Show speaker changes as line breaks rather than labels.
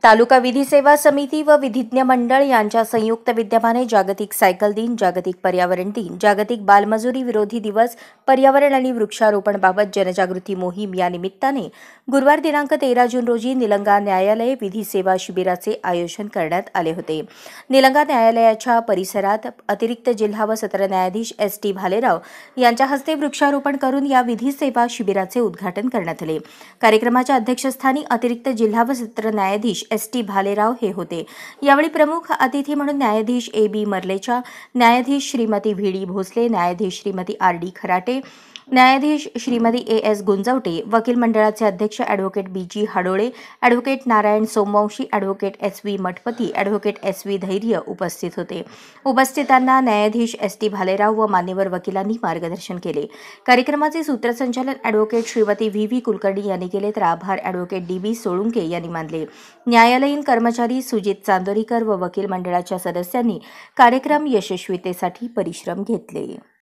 तालुका विधी सेवा समिती व विधिज्ञ मंडळ यांच्या संयुक्त विद्यमाने जागतिक सायकल दिन, जागतिक पर्यावरण दिन, जागतिक बालमजुरी विरोधी दिवस, पर्यावरण आणि वृक्षारोपणबाबत जनजागृती मोहीम या निमित्ताने गुरुवार दिनांक 13 जून रोजी निलंगा न्यायालय विधी सेवा शिबिराचे आयोजन करण्यात आले होते. निलंगा न्यायालयाच्या परिसरात अतिरिक्त जिल्हा व सत्र न्यायाधीश S.T. भालेराव यांच्या हस्ते वृक्षारोपण करून या विधी सेवा शिबिराचे उद्घाटन करण्यात आले. कार्यक्रमाच्या अध्यक्षस्थानी अतिरिक्त जिल्हा व सत्र न्यायाधीश S.T. भालेराव हे होते. यावेळी प्रमुख अतिथी म्हणून न्यायाधीश A.B. मर्लेचा, न्यायाधीश श्रीमती V.D. भोसले, न्यायाधीश श्रीमती R.D. खराटे, न्यायाधीश श्रीमती A.S. गुंजवटे, वकील मंडळाचे अध्यक्ष advocate B.G. Hadole, advocate Narayan Somvanshi, advocate S.V. Mathpati, advocate S.V. Dhairya उपस्थित होते. उपस्थितांना न्यायाधीश S.T. भालेराव व मान्यवर वकिलांनी मार्गदर्शन केले. कार्यक्रमाचे सूत्रसंचालन ॲडव्होकेट श्रीमती V.V. कुलकर्णी यांनी केले तर आभार ॲडव्होकेट D.B. सोळुंके यांनी मानले. न्यायालयीन कर्मचारी सुजित चांदोरीकर व वकील मंडळाच्या सदस्यांनी कार्यक्रम यशस्वीतेसाठी परिश्रम घेतले.